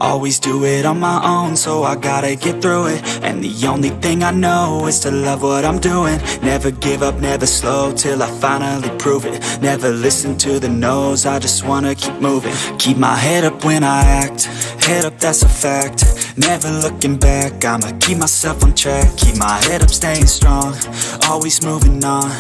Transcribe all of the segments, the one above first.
Always do it on my own, so I gotta get through it. And the only thing I know is to love what I'm doing. Never give up, never slow, till I finally prove it. Never listen to the no's, I just wanna keep moving. Keep my head up when I act, head up, that's a fact. Never looking back, I'ma keep myself on track. Keep my head up, staying strong, always moving on.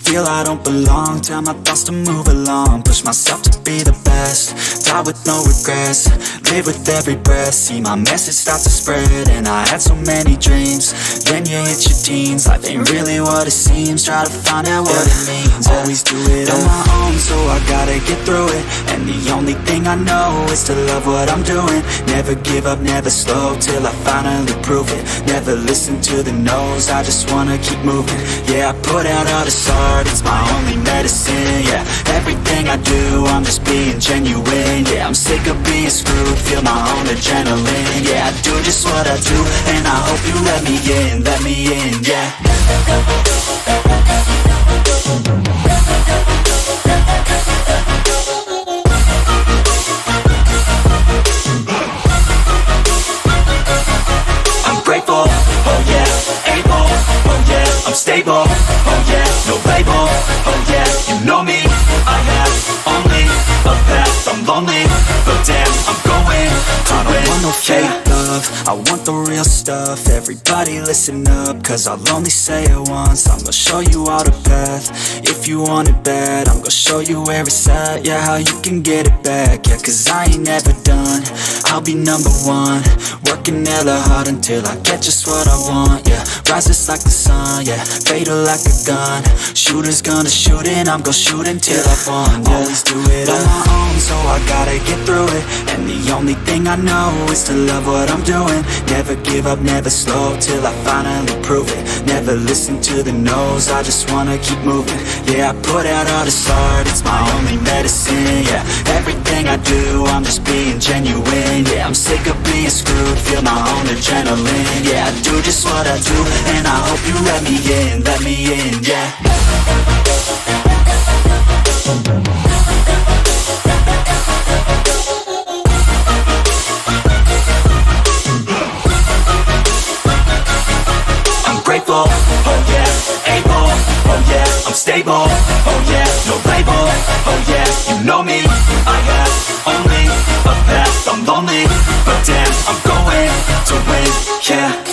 Feel I don't belong, tell my thoughts to move along. Push myself to be the best, die with no regrets. Live with every breath, see my message start to spread. And I had so many dreams, then you hit your teens. Life ain't really what it seems, try to find out what it means. Always do it on my own, so I gotta get through it. And the only thing I know is to love what I'm doing. Never give up, never slow, till I finally prove it. Never listen to the no's, I just wanna keep moving. Yeah, I put out all this art, it's my only medicine. Yeah, everything I do, I'm just being genuine. Yeah, I'm sick of being screwed, feel my own adrenaline. Yeah, I do just what I do, and I hope you let me in, yeah. I'm grateful, oh yeah, able, oh yeah, I'm stable, oh yeah, no label, oh yeah, you know me, I have only a path, I'm lonely, but damn, I'm going to win. I don't want no fake love, I want the real stuff. Everybody listen up, cause I'll only say it once. I'm gonna show you all the path, if you want it bad. I'm gonna show you where it's at, yeah, how you can get it back. Yeah, cause I ain't never done, I'll be number one. Working hella hard until I get just what I want, yeah. Rises like the sun, yeah, fatal like a gun. Shooter's gonna shoot and I'm gonna shoot until I've won, yeah. Always do it on my own, so I gotta get through it. And the only thing I know is to love what I'm doing. Never give up, never slow, till I finally prove it. Never listen to the no's, I just wanna keep moving. Yeah, I put out all this art, it's my only medicine. Yeah, everything I do, I'm just being genuine. Yeah, I'm sick of being screwed, feel my own adrenaline. Yeah, I do just what I do, and I hope you let me in, yeah. Grateful, oh yeah, able, oh yeah, I'm stable, oh yeah, no label, oh yeah, you know me, I have only a path, I'm lonely, but damn, I'm going to win, yeah.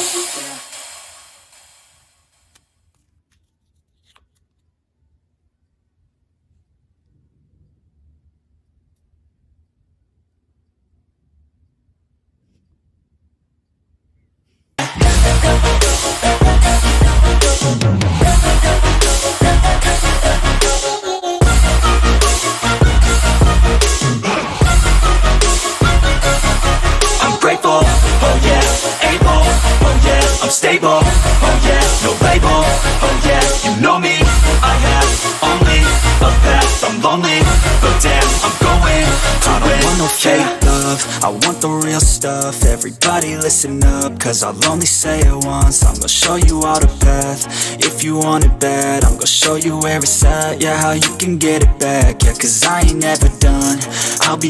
Stable, oh yeah, no label, oh yeah, you know me, I have only a path, I'm lonely, but damn, I'm going to win. I don't want no fake love, I want the real stuff. Everybody listen up, cause I'll only say it once. I'm gonna show you all the path, if you want it bad. I'm gonna show you where it's at, yeah, how you can get it back. Yeah, cause I ain't never done, I'll be